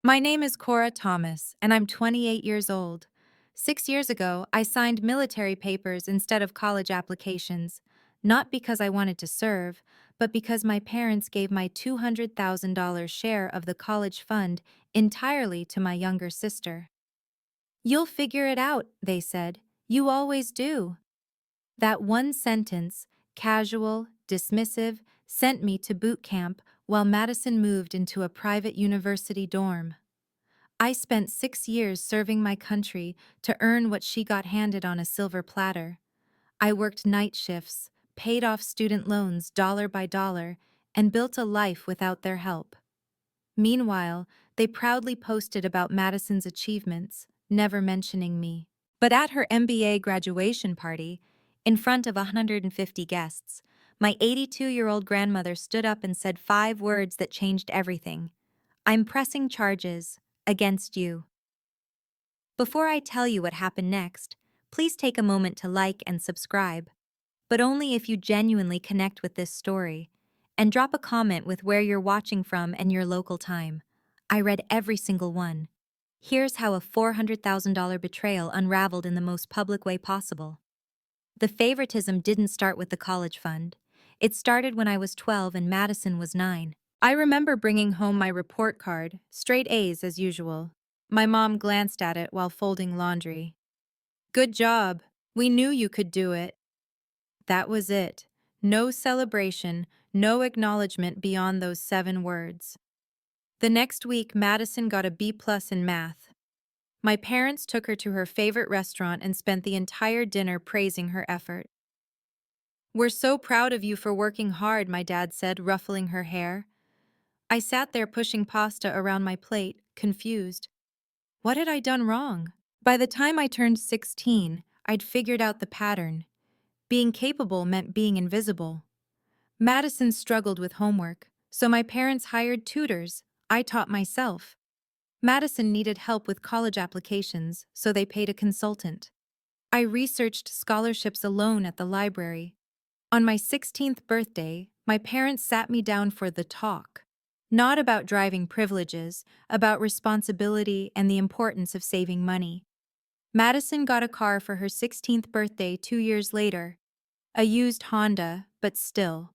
My name is Cora Thomas, and I'm 28 years old. 6 years ago, I signed military papers instead of college applications, not because I wanted to serve, but because my parents gave my $200,000 share of the college fund entirely to my younger sister. You'll figure it out, they said. You always do. That one sentence, casual, dismissive, sent me to boot camp while Madison moved into a private university dorm. I spent 6 years serving my country to earn what she got handed on a silver platter. I worked night shifts, paid off student loans dollar by dollar, and built a life without their help. Meanwhile, they proudly posted about Madison's achievements, never mentioning me. But at her MBA graduation party, in front of 150 guests, my 82-year-old grandmother stood up and said 5 words that changed everything. I'm pressing charges against you. Before I tell you what happened next, please take a moment to like and subscribe, but only if you genuinely connect with this story, and drop a comment with where you're watching from and your local time. I read every single one. Here's how a $400,000 betrayal unraveled in the most public way possible. The favoritism didn't start with the college fund. It started when I was 12 and Madison was 9. I remember bringing home my report card, straight A's as usual. My mom glanced at it while folding laundry. Good job. We knew you could do it. That was it. No celebration, no acknowledgement beyond those 7 words. The next week, Madison got a B+ in math. My parents took her to her favorite restaurant and spent the entire dinner praising her effort. We're so proud of you for working hard, my dad said, ruffling her hair. I sat there pushing pasta around my plate, confused. What had I done wrong? By the time I turned 16, I'd figured out the pattern. Being capable meant being invisible. Madison struggled with homework, so my parents hired tutors. I taught myself. Madison needed help with college applications, so they paid a consultant. I researched scholarships alone at the library. On my 16th birthday, my parents sat me down for the talk. Not about driving privileges, about responsibility and the importance of saving money. Madison got a car for her 16th birthday 2 years later. A used Honda, but still.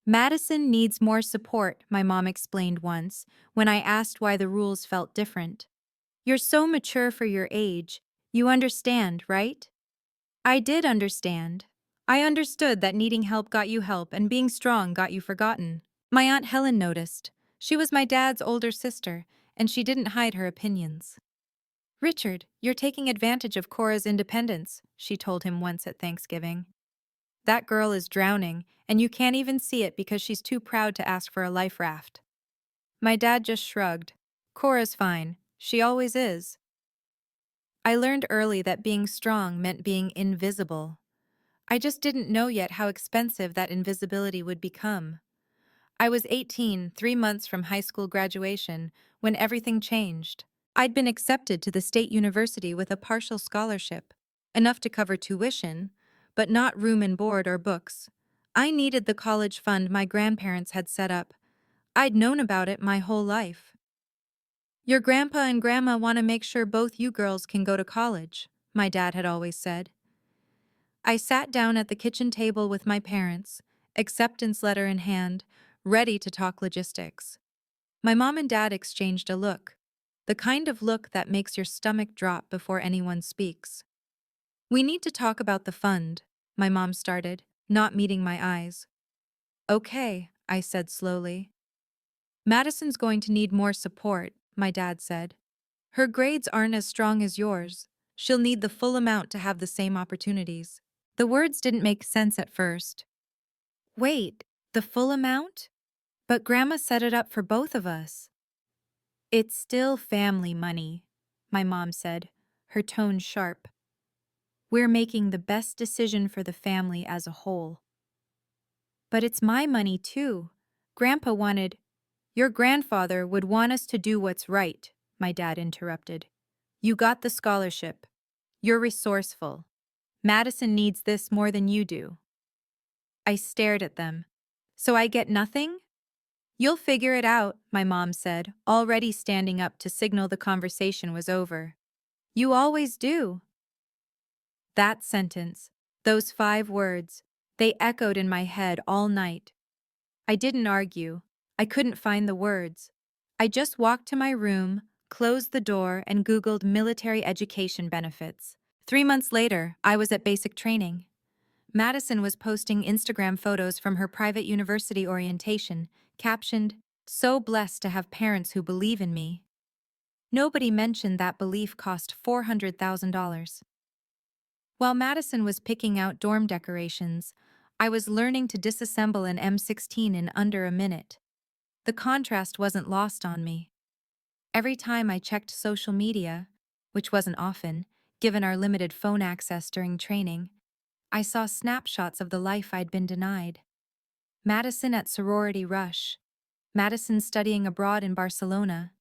Madison needs more support, my mom explained once, when I asked why the rules felt different. You're so mature for your age. You understand, right? I did understand. I understood that needing help got you help and being strong got you forgotten. My Aunt Helen noticed. She was my dad's older sister, and she didn't hide her opinions. Richard, you're taking advantage of Cora's independence, she told him once at Thanksgiving. That girl is drowning, and you can't even see it because she's too proud to ask for a life raft. My dad just shrugged. Cora's fine. She always is. I learned early that being strong meant being invisible. I just didn't know yet how expensive that invisibility would become. I was 18, 3 months from high school graduation, when everything changed. I'd been accepted to the state university with a partial scholarship, enough to cover tuition, but not room and board or books. I needed the college fund my grandparents had set up. I'd known about it my whole life. Your grandpa and grandma want to make sure both you girls can go to college, my dad had always said. I sat down at the kitchen table with my parents, acceptance letter in hand, ready to talk logistics. My mom and dad exchanged a look, the kind of look that makes your stomach drop before anyone speaks. We need to talk about the fund, my mom started, not meeting my eyes. Okay, I said slowly. Madison's going to need more support, my dad said. Her grades aren't as strong as yours. She'll need the full amount to have the same opportunities. The words didn't make sense at first. Wait, the full amount? But Grandma set it up for both of us. It's still family money, my mom said, her tone sharp. We're making the best decision for the family as a whole. But it's my money too. Grandpa wanted. Your grandfather would want us to do what's right, my dad interrupted. You got the scholarship. You're resourceful. Madison needs this more than you do. I stared at them. So I get nothing? You'll figure it out, my mom said, already standing up to signal the conversation was over. You always do. That sentence, those 5 words, they echoed in my head all night. I didn't argue. I couldn't find the words. I just walked to my room, closed the door, and Googled military education benefits. 3 months later, I was at basic training. Madison was posting Instagram photos from her private university orientation, captioned, "So blessed to have parents who believe in me." Nobody mentioned that belief cost $400,000. While Madison was picking out dorm decorations, I was learning to disassemble an M16 in under a minute. The contrast wasn't lost on me. Every time I checked social media, which wasn't often, given our limited phone access during training, I saw snapshots of the life I'd been denied. Madison at sorority rush, Madison studying abroad in Barcelona,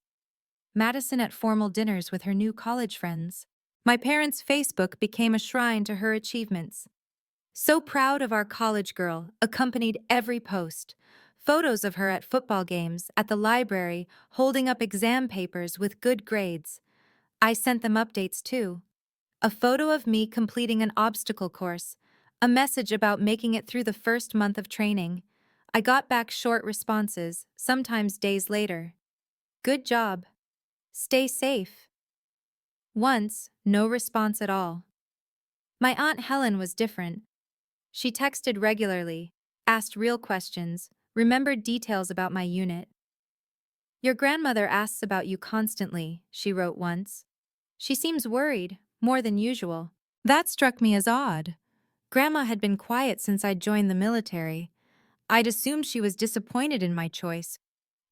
Madison at formal dinners with her new college friends. My parents' Facebook became a shrine to her achievements. "So proud of our college girl" accompanied every post. Photos of her at football games, at the library, holding up exam papers with good grades. I sent them updates too. A photo of me completing an obstacle course, a message about making it through the first month of training. I got back short responses, sometimes days later. "Good job. Stay safe." Once, no response at all. My Aunt Helen was different. She texted regularly, asked real questions, remembered details about my unit. "Your grandmother asks about you constantly," she wrote once. "She seems worried, more than usual." That struck me as odd. Grandma had been quiet since I'd joined the military. I'd assumed she was disappointed in my choice,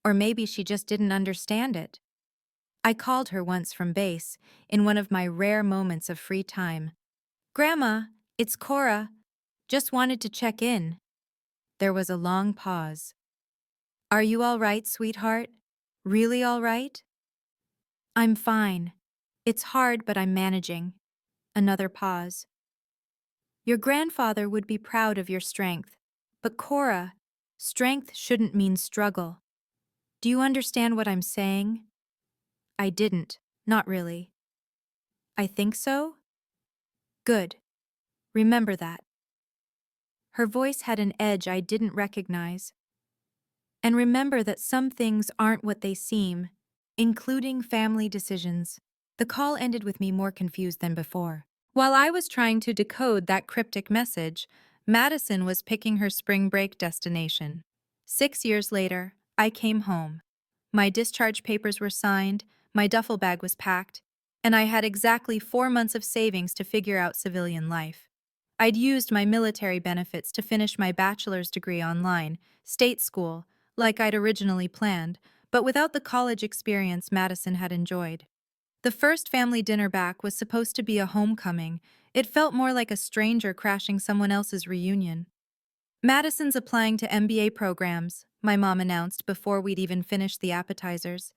or maybe she just didn't understand it. I called her once from base, in one of my rare moments of free time. "Grandma, it's Cora. Just wanted to check in." There was a long pause. "Are you all right, sweetheart? Really all right?" "I'm fine. It's hard, but I'm managing." Another pause. "Your grandfather would be proud of your strength. But Cora, strength shouldn't mean struggle. Do you understand what I'm saying?" I didn't, not really. "I think so?" "Good. Remember that." Her voice had an edge I didn't recognize. "And remember that some things aren't what they seem, including family decisions." The call ended with me more confused than before. While I was trying to decode that cryptic message, Madison was picking her spring break destination. 6 years later, I came home. My discharge papers were signed, my duffel bag was packed, and I had exactly 4 months of savings to figure out civilian life. I'd used my military benefits to finish my bachelor's degree online, state school, like I'd originally planned, but without the college experience Madison had enjoyed. The first family dinner back was supposed to be a homecoming. It felt more like a stranger crashing someone else's reunion. "Madison's applying to MBA programs," my mom announced before we'd even finished the appetizers.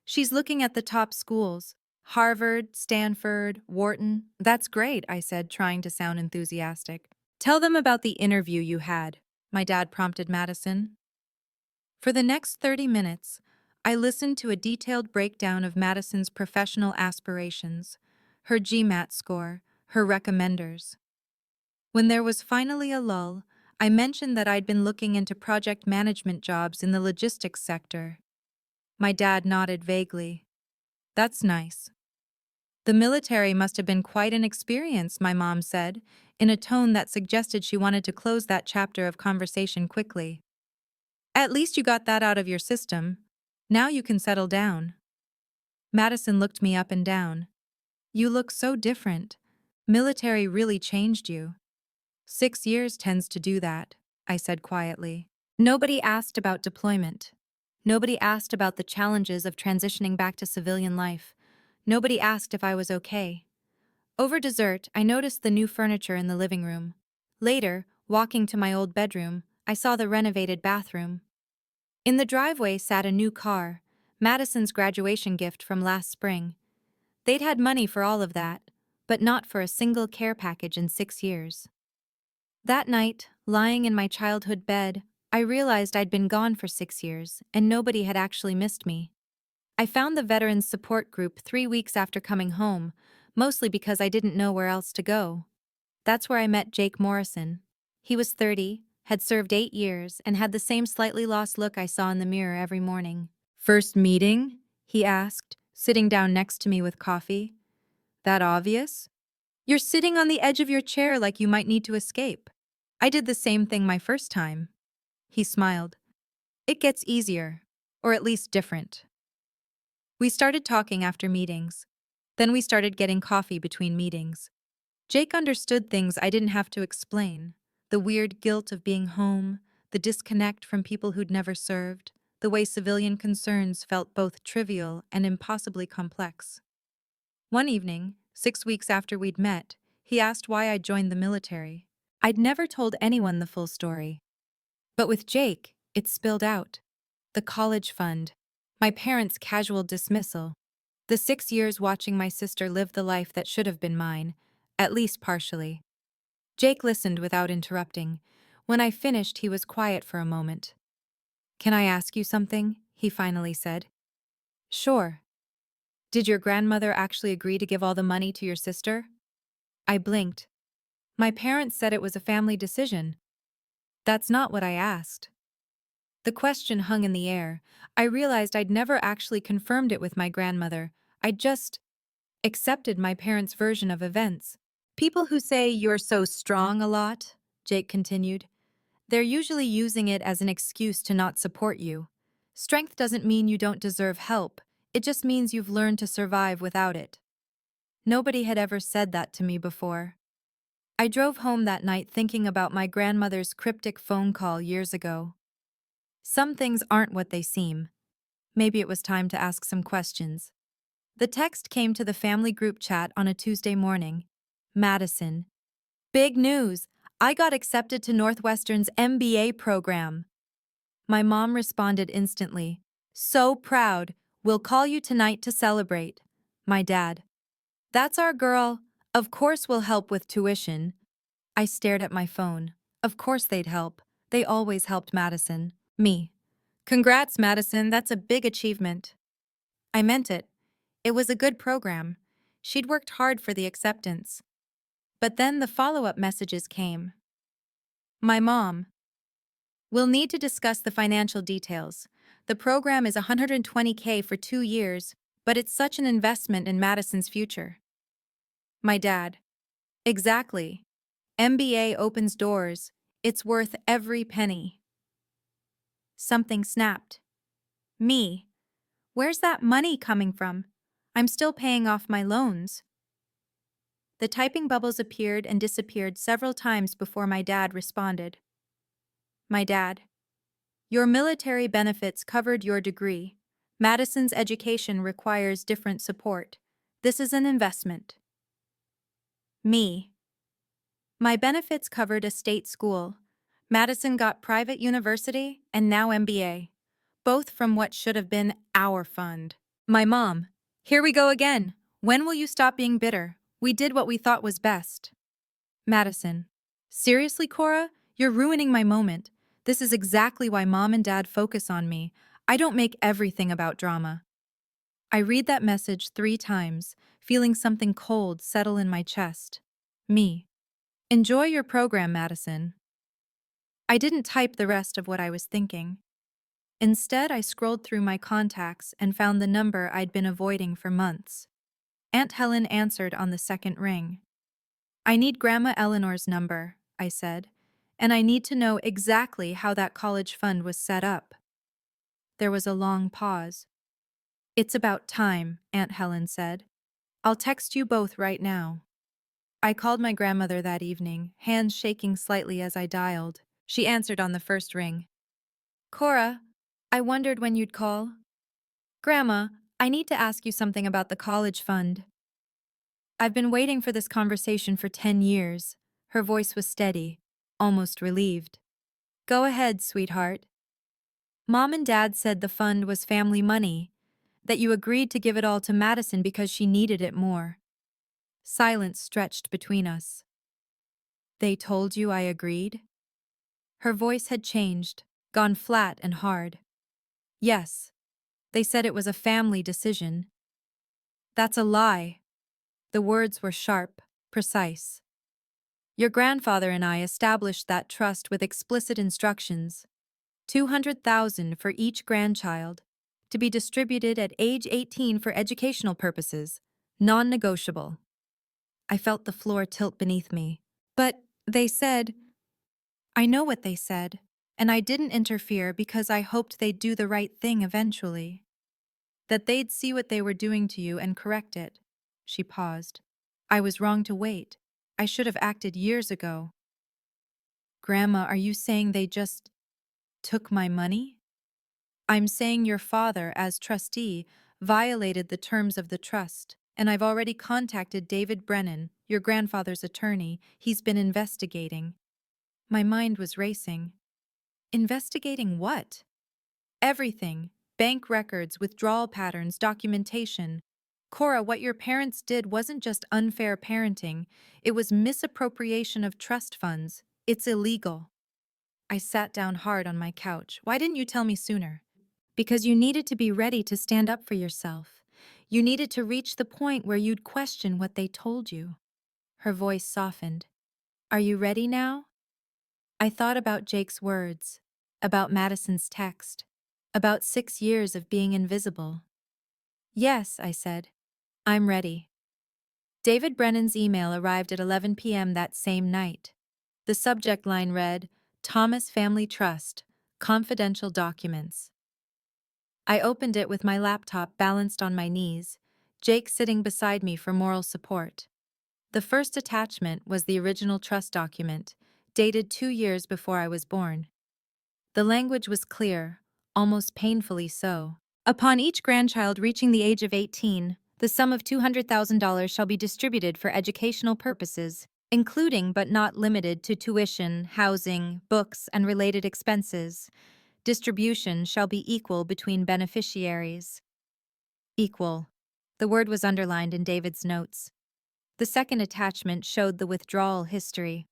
"She's looking at the top schools. Harvard, Stanford, Wharton." "That's great," I said, trying to sound enthusiastic. "Tell them about the interview you had," my dad prompted Madison. For the next 30 minutes, I listened to a detailed breakdown of Madison's professional aspirations, her GMAT score, her recommenders. When there was finally a lull, I mentioned that I'd been looking into project management jobs in the logistics sector. My dad nodded vaguely. "That's nice." "The military must have been quite an experience," my mom said, in a tone that suggested she wanted to close that chapter of conversation quickly. "At least you got that out of your system. Now you can settle down." Madison looked me up and down. "You look so different. Military really changed you." 6 years tends to do that," I said quietly. Nobody asked about deployment. Nobody asked about the challenges of transitioning back to civilian life. Nobody asked if I was okay. Over dessert, I noticed the new furniture in the living room. Later, walking to my old bedroom, I saw the renovated bathroom. In the driveway sat a new car, Madison's graduation gift from last spring. They'd had money for all of that, but not for a single care package in 6 years. That night, lying in my childhood bed, I realized I'd been gone for 6 years, and nobody had actually missed me. I found the Veterans Support Group 3 weeks after coming home, mostly because I didn't know where else to go. That's where I met Jake Morrison. He was 30, had served 8 years, and had the same slightly lost look I saw in the mirror every morning. "First meeting?" he asked, sitting down next to me with coffee. "That obvious? You're sitting on the edge of your chair like you might need to escape." I did the same thing my first time. He smiled. "It gets easier, or at least different." We started talking after meetings. Then we started getting coffee between meetings. Jake understood things I didn't have to explain. The weird guilt of being home, the disconnect from people who'd never served, the way civilian concerns felt both trivial and impossibly complex. One evening, 6 weeks after we'd met, he asked why I'd joined the military. I'd never told anyone the full story. But with Jake, it spilled out. The college fund, my parents' casual dismissal, the 6 years watching my sister live the life that should have been mine, at least partially. Jake listened without interrupting. When I finished, he was quiet for a moment. "Can I ask you something?" he finally said. "Sure. Did your grandmother actually agree to give all the money to your sister?" I blinked. "My parents said it was a family decision." "That's not what I asked." The question hung in the air. I realized I'd never actually confirmed it with my grandmother. I'd just accepted my parents' version of events. "People who say you're so strong a lot," Jake continued, "they're usually using it as an excuse to not support you. Strength doesn't mean you don't deserve help, it just means you've learned to survive without it." Nobody had ever said that to me before. I drove home that night thinking about my grandmother's cryptic phone call years ago. Some things aren't what they seem. Maybe it was time to ask some questions. The text came to the family group chat on a Tuesday morning. "Madison. Big news! I got accepted to Northwestern's MBA program." My mom responded instantly. "So proud. We'll call you tonight to celebrate." My dad. "That's our girl. Of course we'll help with tuition." I stared at my phone. Of course they'd help. They always helped Madison. Me. "Congrats, Madison. That's a big achievement." I meant it. It was a good program. She'd worked hard for the acceptance. But then the follow-up messages came. My mom. "We'll need to discuss the financial details. The program is $120K for 2 years, but it's such an investment in Madison's future." My dad. "Exactly. MBA opens doors. It's worth every penny." Something snapped. Me. "Where's that money coming from? I'm still paying off my loans." The typing bubbles appeared and disappeared several times before my dad responded. My dad. "Your military benefits covered your degree. Madison's education requires different support. This is an investment." Me. "My benefits covered a state school. Madison got private university and now MBA. Both from what should have been our fund." My mom. "Here we go again. When will you stop being bitter? We did what we thought was best." Madison. "Seriously, Cora? You're ruining my moment. This is exactly why mom and dad focus on me. I don't make everything about drama." I read that message 3 times, feeling something cold settle in my chest. Me. "Enjoy your program, Madison." I didn't type the rest of what I was thinking. Instead, I scrolled through my contacts and found the number I'd been avoiding for months. Aunt Helen answered on the second ring. "I need Grandma Eleanor's number," I said, "and I need to know exactly how that college fund was set up." There was a long pause. "It's about time," Aunt Helen said. "I'll text you both right now." I called my grandmother that evening, hands shaking slightly as I dialed. She answered on the first ring. "Cora, I wondered when you'd call." "Grandma, I need to ask you something about the college fund." "I've been waiting for this conversation for 10 years. Her voice was steady, almost relieved. "Go ahead, sweetheart." "Mom and Dad said the fund was family money, that you agreed to give it all to Madison because she needed it more." Silence stretched between us. "They told you I agreed?" Her voice had changed, gone flat and hard. Yes, they said it was a family decision. That's a lie. The words were sharp, precise. Your grandfather and I established that trust with explicit instructions. 200,000 for each grandchild, to be distributed at age 18 for educational purposes, non-negotiable. I felt the floor tilt beneath me. But they said, I know what they said, and I didn't interfere because I hoped they'd do the right thing eventually. That they'd see what they were doing to you and correct it. She paused. I was wrong to wait. I should have acted years ago. Grandma, are you saying they just took my money? I'm saying your father, as trustee, violated the terms of the trust, and I've already contacted David Brennan, your grandfather's attorney. He's been investigating. My mind was racing. Investigating what? Everything. Bank records, withdrawal patterns, documentation. Cora, what your parents did wasn't just unfair parenting, it was misappropriation of trust funds. It's illegal. I sat down hard on my couch. Why didn't you tell me sooner? Because you needed to be ready to stand up for yourself. You needed to reach the point where you'd question what they told you. Her voice softened. Are you ready now? I thought about Jake's words, about Madison's text, about 6 years of being invisible. Yes, I said. I'm ready. David Brennan's email arrived at 11 p.m. that same night. The subject line read, Thomas Family Trust, Confidential Documents. I opened it with my laptop balanced on my knees, Jake sitting beside me for moral support. The first attachment was the original trust document, dated 2 years before I was born. The language was clear, almost painfully so. Upon each grandchild reaching the age of 18, the sum of $200,000 shall be distributed for educational purposes, including but not limited to tuition, housing, books, and related expenses. Distribution shall be equal between beneficiaries. Equal. The word was underlined in David's notes. The second attachment showed the withdrawal history.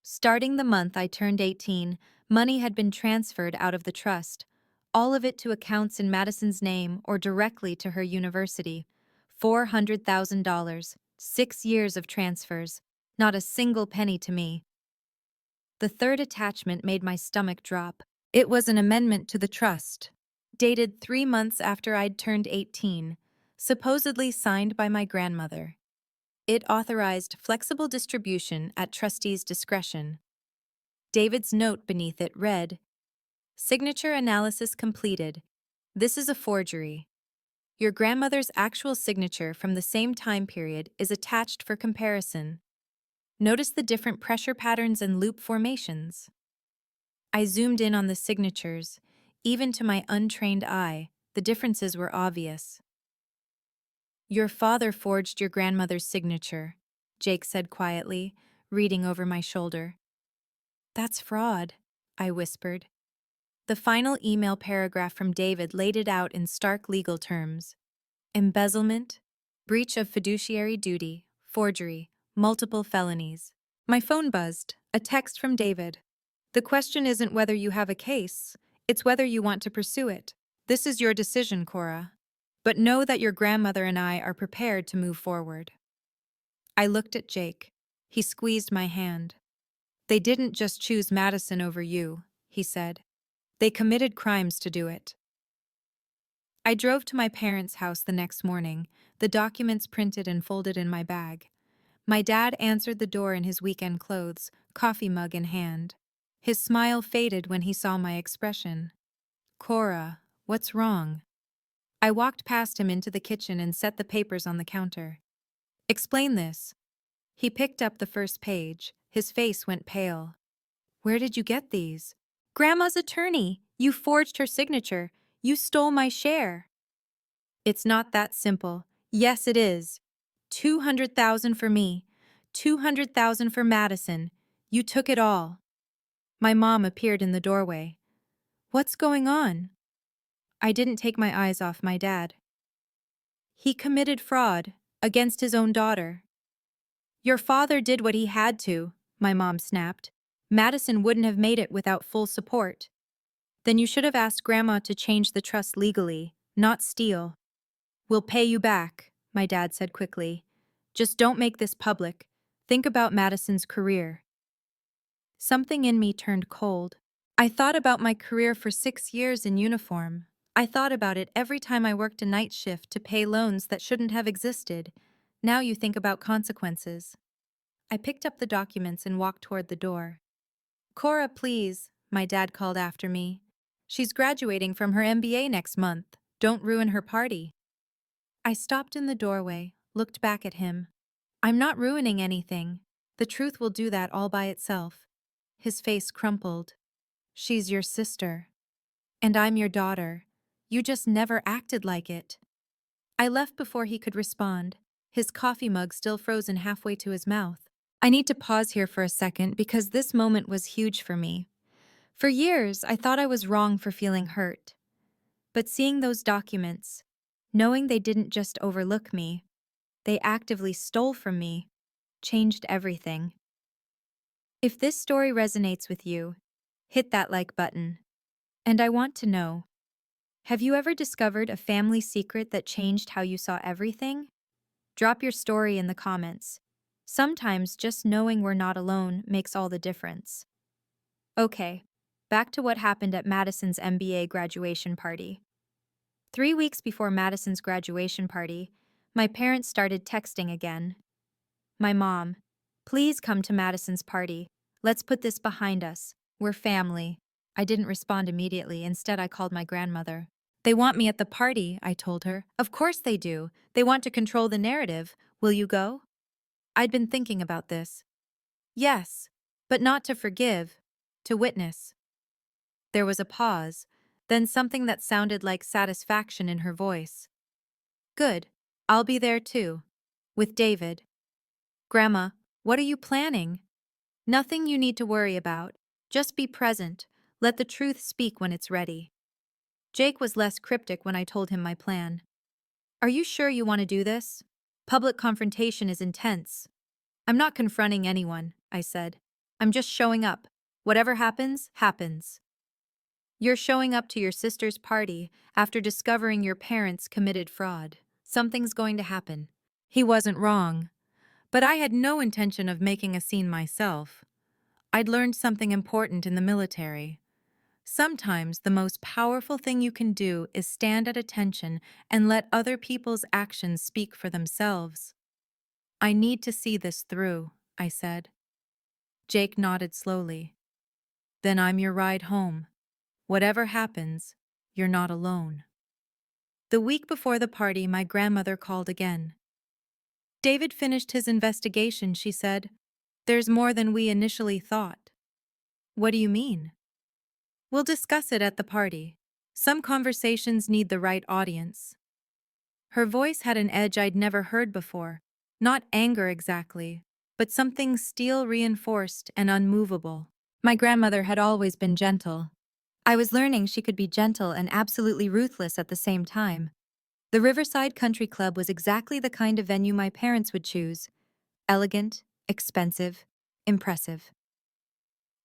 Starting the month I turned 18, money had been transferred out of the trust, all of it to accounts in Madison's name or directly to her university. $400,000, 6 years of transfers, not a single penny to me. The third attachment made my stomach drop. It was an amendment to the trust, dated 3 months after I'd turned 18, supposedly signed by my grandmother. It authorized flexible distribution at trustees' discretion. David's note beneath it read, Signature analysis completed. This is a forgery. Your grandmother's actual signature from the same time period is attached for comparison. Notice the different pressure patterns and loop formations. I zoomed in on the signatures. Even to my untrained eye, the differences were obvious. Your father forged your grandmother's signature, Jake said quietly, reading over my shoulder. That's fraud, I whispered. The final email paragraph from David laid it out in stark legal terms. Embezzlement, breach of fiduciary duty, forgery, multiple felonies. My phone buzzed, a text from David. The question isn't whether you have a case, it's whether you want to pursue it. This is your decision, Cora. But know that your grandmother and I are prepared to move forward. I looked at Jake. He squeezed my hand. They didn't just choose Madison over you, he said. They committed crimes to do it. I drove to my parents' house the next morning, the documents printed and folded in my bag. My dad answered the door in his weekend clothes, coffee mug in hand. His smile faded when he saw my expression. Cora, what's wrong? I walked past him into the kitchen and set the papers on the counter. Explain this. He picked up the first page. His face went pale. Where did you get these? Grandma's attorney. You forged her signature. You stole my share. It's not that simple. Yes, it is. 200,000 for me. 200,000 for Madison. You took it all. My mom appeared in the doorway. What's going on? I didn't take my eyes off my dad. He committed fraud against his own daughter. Your father did what he had to, my mom snapped. Madison wouldn't have made it without full support. Then you should have asked Grandma to change the trust legally, not steal. We'll pay you back, my dad said quickly. Just don't make this public. Think about Madison's career. Something in me turned cold. I thought about my career for 6 years in uniform. I thought about it every time I worked a night shift to pay loans that shouldn't have existed. Now you think about consequences. I picked up the documents and walked toward the door. Cora, please, my dad called after me. She's graduating from her MBA next month. Don't ruin her party. I stopped in the doorway, looked back at him. I'm not ruining anything. The truth will do that all by itself. His face crumpled. She's your sister. And I'm your daughter. You just never acted like it. I left before he could respond, his coffee mug still frozen halfway to his mouth. I need to pause here for a second because this moment was huge for me. For years, I thought I was wrong for feeling hurt. But seeing those documents, knowing they didn't just overlook me, they actively stole from me, changed everything. If this story resonates with you, hit that like button. And I want to know, have you ever discovered a family secret that changed how you saw everything? Drop your story in the comments. Sometimes just knowing we're not alone makes all the difference. Okay, back to what happened at Madison's MBA graduation party. 3 weeks before Madison's graduation party, my parents started texting again. My mom, please come to Madison's party. Let's put this behind us. We're family. I didn't respond immediately. Instead, I called my grandmother. They want me at the party, I told her. Of course they do. They want to control the narrative. Will you go? I'd been thinking about this. Yes, but not to forgive, to witness. There was a pause, then something that sounded like satisfaction in her voice. Good. I'll be there too. With David. Grandma, what are you planning? Nothing you need to worry about. Just be present. Let the truth speak when it's ready. Jake was less cryptic when I told him my plan. Are you sure you want to do this? Public confrontation is intense. I'm not confronting anyone, I said. I'm just showing up. Whatever happens, happens. You're showing up to your sister's party after discovering your parents committed fraud. Something's going to happen. He wasn't wrong. But I had no intention of making a scene myself. I'd learned something important in the military. Sometimes the most powerful thing you can do is stand at attention and let other people's actions speak for themselves. I need to see this through, I said. Jake nodded slowly. Then I'm your ride home. Whatever happens, you're not alone. The week before the party, my grandmother called again. David finished his investigation, she said. There's more than we initially thought. What do you mean? We'll discuss it at the party. Some conversations need the right audience. Her voice had an edge I'd never heard before. Not anger exactly, but something steel-reinforced and unmovable. My grandmother had always been gentle. I was learning she could be gentle and absolutely ruthless at the same time. The Riverside Country Club was exactly the kind of venue my parents would choose. Elegant, expensive, impressive.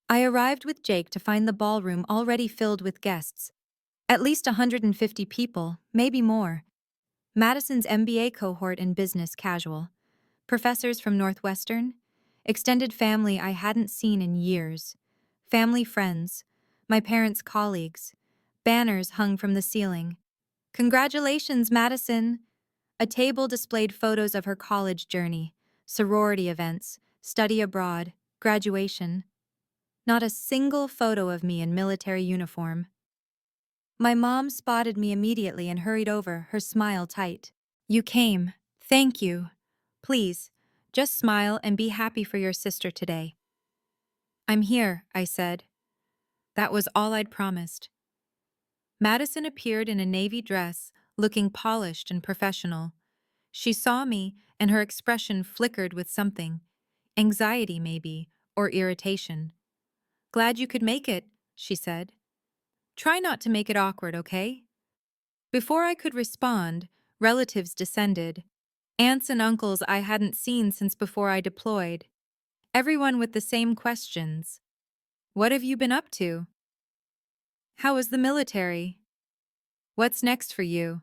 I arrived with Jake to find the ballroom already filled with guests. At least 150 people, maybe more. Madison's MBA cohort in business casual. Professors from Northwestern. Extended family I hadn't seen in years. Family friends. My parents' colleagues. Banners hung from the ceiling. Congratulations, Madison! A table displayed photos of her college journey, sorority events, study abroad, graduation. Not a single photo of me in military uniform. My mom spotted me immediately and hurried over, her smile tight. You came. Thank you. Please, just smile and be happy for your sister today. I'm here, I said. That was all I'd promised. Madison appeared in a navy dress, looking polished and professional. She saw me, and her expression flickered with something. Anxiety, maybe, or irritation. Glad you could make it, she said. Try not to make it awkward, okay? Before I could respond, relatives descended. Aunts and uncles I hadn't seen since before I deployed. Everyone with the same questions. What have you been up to? How was the military? What's next for you?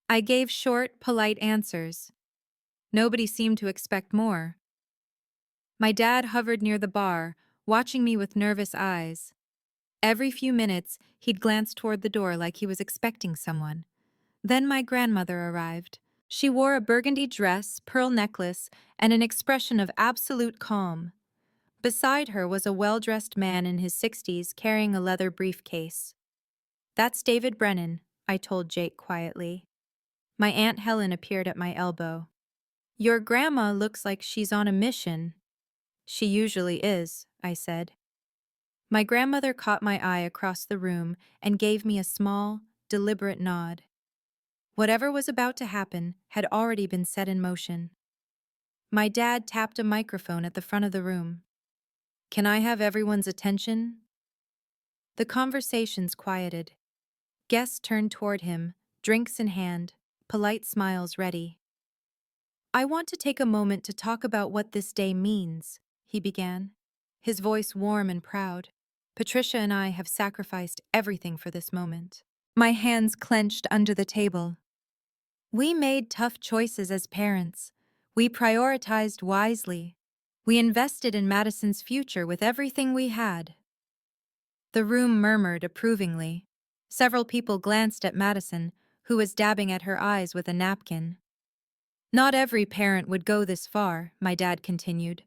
I gave short, polite answers. Nobody seemed to expect more. My dad hovered near the bar, watching me with nervous eyes. Every few minutes, he'd glance toward the door like he was expecting someone. Then my grandmother arrived. She wore a burgundy dress, pearl necklace, and an expression of absolute calm. Beside her was a well-dressed man in his 60s carrying a leather briefcase. "That's David Brennan," I told Jake quietly. My Aunt Helen appeared at my elbow. "Your grandma looks like she's on a mission." "She usually is," I said. My grandmother caught my eye across the room and gave me a small, deliberate nod. Whatever was about to happen had already been set in motion. My dad tapped a microphone at the front of the room. "Can I have everyone's attention?" The conversations quieted. Guests turned toward him, drinks in hand, polite smiles ready. "I want to take a moment to talk about what this day means," he began, his voice warm and proud. "Patricia and I have sacrificed everything for this moment." My hands clenched under the table. We made tough choices as parents. We prioritized wisely. We invested in Madison's future with everything we had. The room murmured approvingly. Several people glanced at Madison, who was dabbing at her eyes with a napkin. "Not every parent would go this far," my dad continued.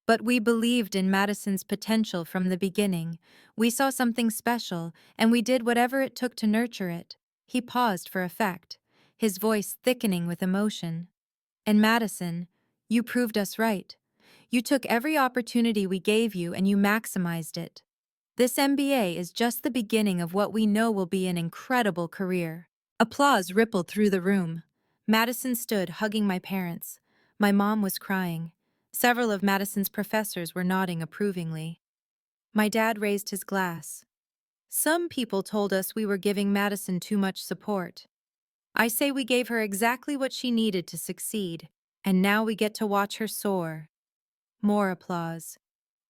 "But we believed in Madison's potential from the beginning. We saw something special, and we did whatever it took to nurture it." He paused for effect, his voice thickening with emotion. "And Madison, you proved us right. You took every opportunity we gave you and you maximized it. This MBA is just the beginning of what we know will be an incredible career." Applause rippled through the room. Madison stood hugging my parents. My mom was crying. Several of Madison's professors were nodding approvingly. My dad raised his glass. "Some people told us we were giving Madison too much support. I say we gave her exactly what she needed to succeed, and now we get to watch her soar." More applause.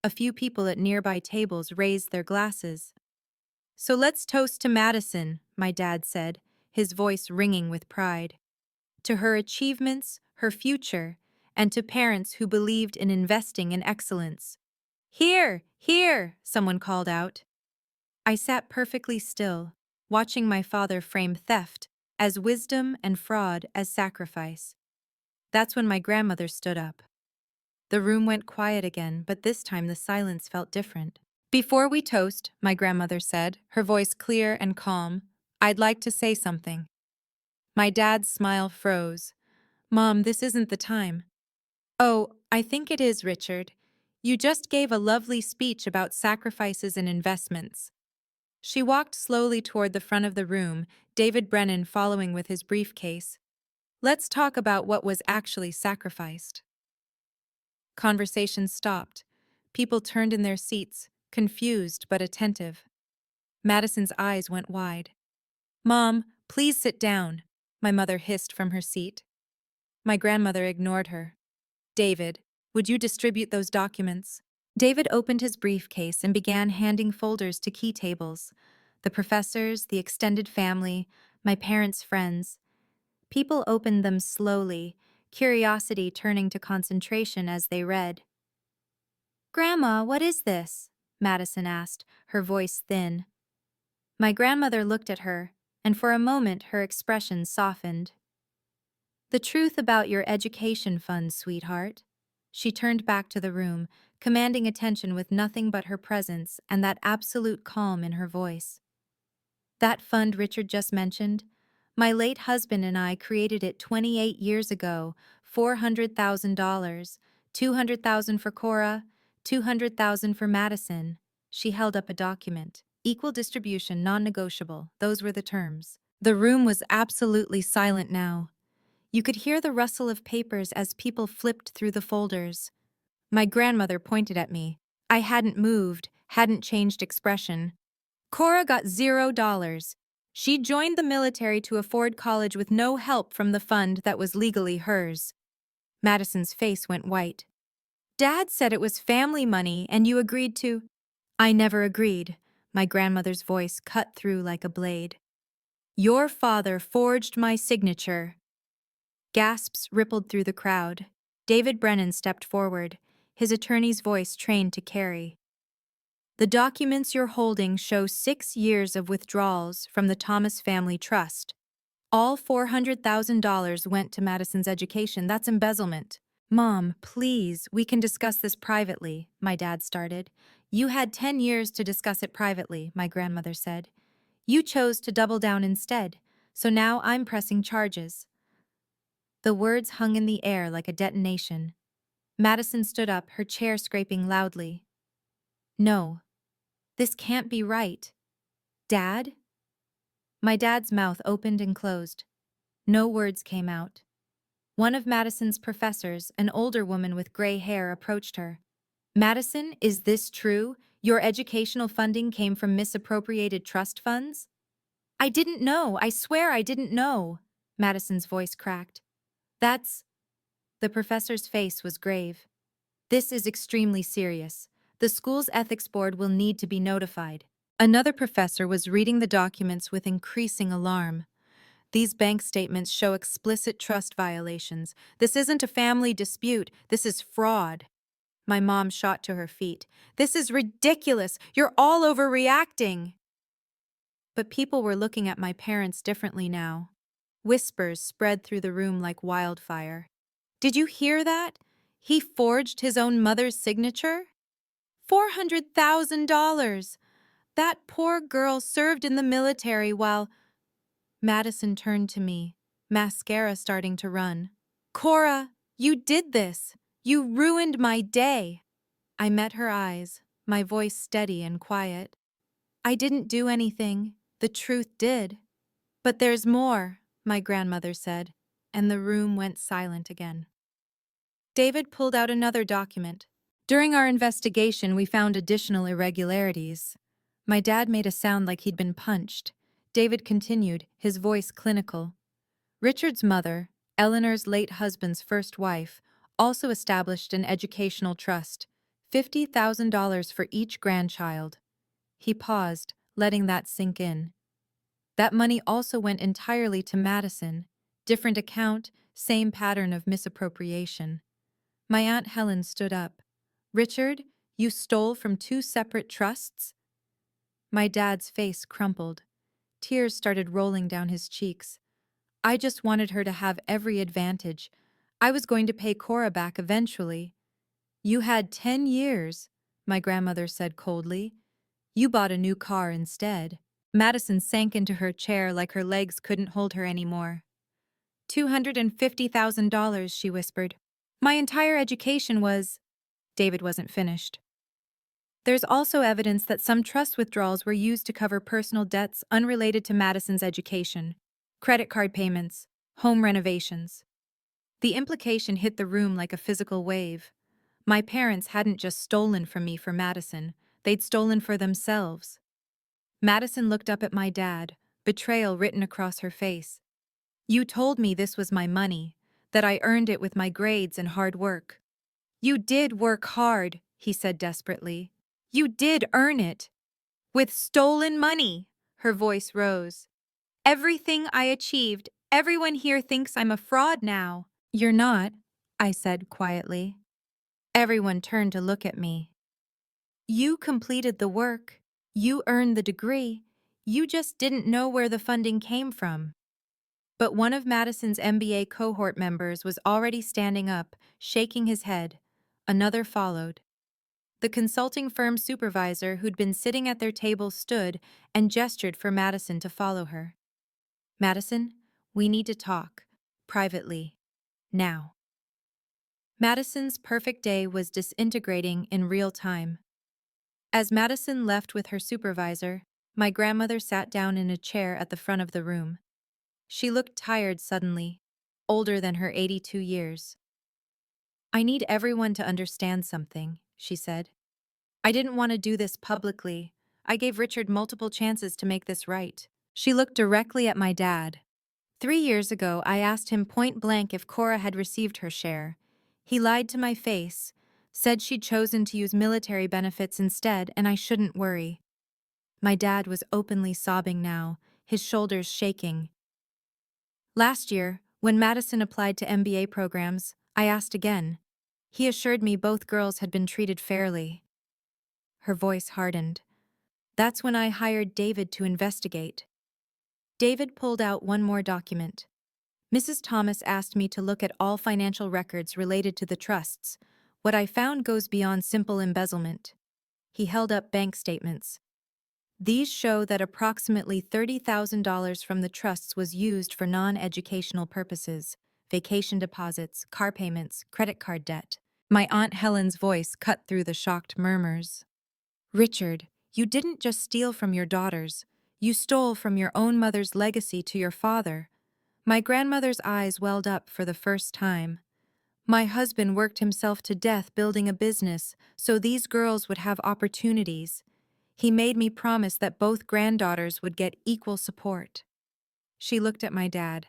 A few people at nearby tables raised their glasses. "So let's toast to Madison," my dad said, his voice ringing with pride. "To her achievements, her future, and to parents who believed in investing in excellence." "Here, here," someone called out. I sat perfectly still, watching my father frame theft as wisdom and fraud as sacrifice. That's when my grandmother stood up. The room went quiet again, but this time the silence felt different. "Before we toast," my grandmother said, her voice clear and calm, "I'd like to say something." My dad's smile froze. "Mom, this isn't the time." "Oh, I think it is, Richard. You just gave a lovely speech about sacrifices and investments." She walked slowly toward the front of the room, David Brennan following with his briefcase. "Let's talk about what was actually sacrificed." Conversation stopped. People turned in their seats, confused but attentive. Madison's eyes went wide. "Mom, please sit down," my mother hissed from her seat. My grandmother ignored her. "David, would you distribute those documents?" David opened his briefcase and began handing folders to key tables. The professors, the extended family, my parents' friends. People opened them slowly, curiosity turning to concentration as they read. "Grandma, what is this?" Madison asked, her voice thin. My grandmother looked at her, and for a moment her expression softened. "The truth about your education fund, sweetheart." She turned back to the room, commanding attention with nothing but her presence and that absolute calm in her voice. "That fund Richard just mentioned? My late husband and I created it 28 years ago, $400,000, $200,000 for Cora, $200,000 for Madison." She held up a document. "Equal distribution, non-negotiable," those were the terms. The room was absolutely silent now. You could hear the rustle of papers as people flipped through the folders. My grandmother pointed at me. I hadn't moved, hadn't changed expression. "Cora got $0. She joined the military to afford college with no help from the fund that was legally hers." Madison's face went white. "Dad said it was family money and you agreed to—" "I never agreed. My grandmother's voice cut through like a blade. Your father forged my signature. Gasps rippled through the crowd. David Brennan stepped forward, his attorney's voice trained to carry. The documents you're holding show 6 years of withdrawals from the Thomas Family Trust. All $400,000 went to Madison's education. That's embezzlement. Mom, please, we can discuss this privately, my dad started. You had 10 years to discuss it privately, my grandmother said. You chose to double down instead, so now I'm pressing charges. The words hung in the air like a detonation. Madison stood up, her chair scraping loudly. No, this can't be right. Dad? My dad's mouth opened and closed. No words came out. One of Madison's professors, an older woman with gray hair, approached her. Madison, is this true? Your educational funding came from misappropriated trust funds? I didn't know. I swear I didn't know. Madison's voice cracked. That's... The professor's face was grave. This is extremely serious. The school's ethics board will need to be notified. Another professor was reading the documents with increasing alarm. These bank statements show explicit trust violations. This isn't a family dispute. This is fraud. My mom shot to her feet. This is ridiculous. You're all overreacting. But people were looking at my parents differently now. Whispers spread through the room like wildfire. Did you hear that? He forged his own mother's signature? $400,000! That poor girl served in the military while... Madison turned to me, mascara starting to run. Cora, you did this! You ruined my day! I met her eyes, my voice steady and quiet. I didn't do anything. The truth did. But there's more, my grandmother said, and the room went silent again. David pulled out another document. During our investigation, we found additional irregularities. My dad made a sound like he'd been punched. David continued, his voice clinical. Richard's mother, Eleanor's late husband's first wife, also established an educational trust, $50,000 for each grandchild. He paused, letting that sink in. That money also went entirely to Madison. Different account, same pattern of misappropriation. My Aunt Helen stood up. Richard, you stole from 2 separate trusts? My dad's face crumpled. Tears started rolling down his cheeks. I just wanted her to have every advantage. I was going to pay Cora back eventually. You had 10 years, my grandmother said coldly. You bought a new car instead. Madison sank into her chair like her legs couldn't hold her anymore. $250,000, she whispered. My entire education was... David wasn't finished. There's also evidence that some trust withdrawals were used to cover personal debts unrelated to Madison's education. Credit card payments, home renovations. The implication hit the room like a physical wave. My parents hadn't just stolen from me for Madison, they'd stolen for themselves. Madison looked up at my dad, betrayal written across her face. You told me this was my money, that I earned it with my grades and hard work. You did work hard, he said desperately. You did earn it. With stolen money, her voice rose. Everything I achieved, everyone here thinks I'm a fraud now. You're not, I said quietly. Everyone turned to look at me. You completed the work. You earned the degree. You just didn't know where the funding came from. But one of Madison's MBA cohort members was already standing up, shaking his head. Another followed. The consulting firm supervisor who'd been sitting at their table stood and gestured for Madison to follow her. Madison, we need to talk. Privately. Now. Madison's perfect day was disintegrating in real time. As Madison left with her supervisor, my grandmother sat down in a chair at the front of the room. She looked tired suddenly, older than her 82 years. I need everyone to understand something, she said. I didn't want to do this publicly. I gave Richard multiple chances to make this right. She looked directly at my dad. 3 years ago, I asked him point blank if Cora had received her share. He lied to my face, said she'd chosen to use military benefits instead and I shouldn't worry. My dad was openly sobbing now, his shoulders shaking. Last year, when Madison applied to MBA programs, I asked again. He assured me both girls had been treated fairly. Her voice hardened. That's when I hired David to investigate. David pulled out one more document. Mrs. Thomas asked me to look at all financial records related to the trusts. What I found goes beyond simple embezzlement. He held up bank statements. These show that approximately $30,000 from the trusts was used for non-educational purposes, vacation deposits, car payments, credit card debt. My Aunt Helen's voice cut through the shocked murmurs. Richard, you didn't just steal from your daughters. You stole from your own mother's legacy to your father. My grandmother's eyes welled up for the first time. My husband worked himself to death building a business so these girls would have opportunities. He made me promise that both granddaughters would get equal support. She looked at my dad,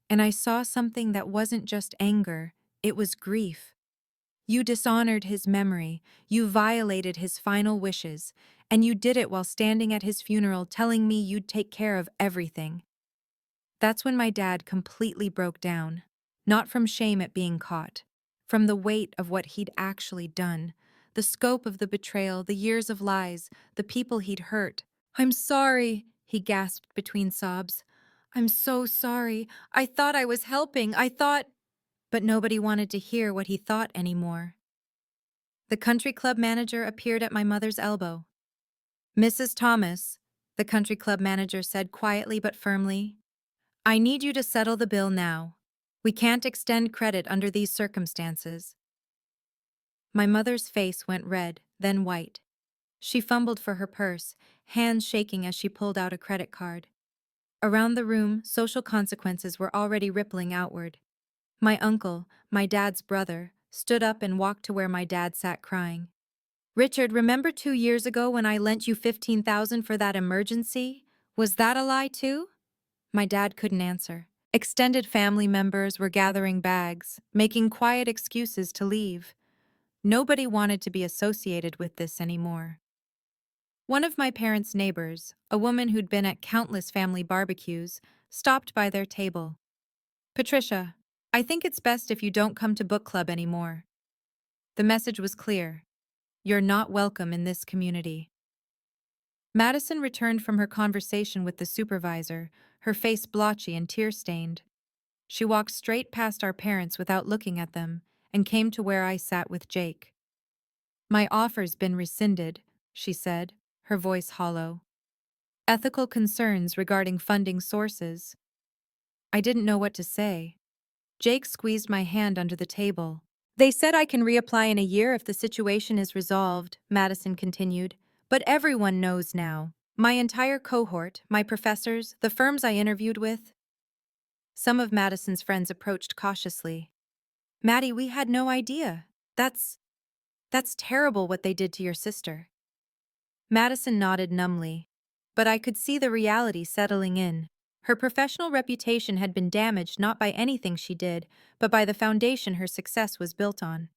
and I saw something that wasn't just anger, it was grief. You dishonored his memory, you violated his final wishes, and you did it while standing at his funeral telling me you'd take care of everything. That's when my dad completely broke down, not from shame at being caught, from the weight of what he'd actually done, the scope of the betrayal, the years of lies, the people he'd hurt. "I'm sorry," he gasped between sobs. "I'm so sorry. I thought I was helping. I thought—" But nobody wanted to hear what he thought anymore. The country club manager appeared at my mother's elbow. "Mrs. Thomas," the country club manager said quietly but firmly, "I need you to settle the bill now. We can't extend credit under these circumstances." My mother's face went red, then white. She fumbled for her purse, hands shaking as she pulled out a credit card. Around the room, social consequences were already rippling outward. My uncle, my dad's brother, stood up and walked to where my dad sat crying. "Richard, remember 2 years ago when I lent you $15,000 for that emergency? Was that a lie too?" My dad couldn't answer. Extended family members were gathering bags, making quiet excuses to leave. Nobody wanted to be associated with this anymore. One of my parents' neighbors, a woman who'd been at countless family barbecues, stopped by their table. "Patricia, I think it's best if you don't come to book club anymore." The message was clear. You're not welcome in this community. Madison returned from her conversation with the supervisor, her face blotchy and tear-stained. She walked straight past our parents without looking at them and came to where I sat with Jake. "My offer's been rescinded," she said, her voice hollow. "Ethical concerns regarding funding sources." I didn't know what to say. Jake squeezed my hand under the table. "They said I can reapply in a year if the situation is resolved," Madison continued. "But everyone knows now. My entire cohort, my professors, the firms I interviewed with." Some of Madison's friends approached cautiously. "Maddie, we had no idea. That's terrible what they did to your sister." Madison nodded numbly. But I could see the reality settling in. Her professional reputation had been damaged not by anything she did, but by the foundation her success was built on.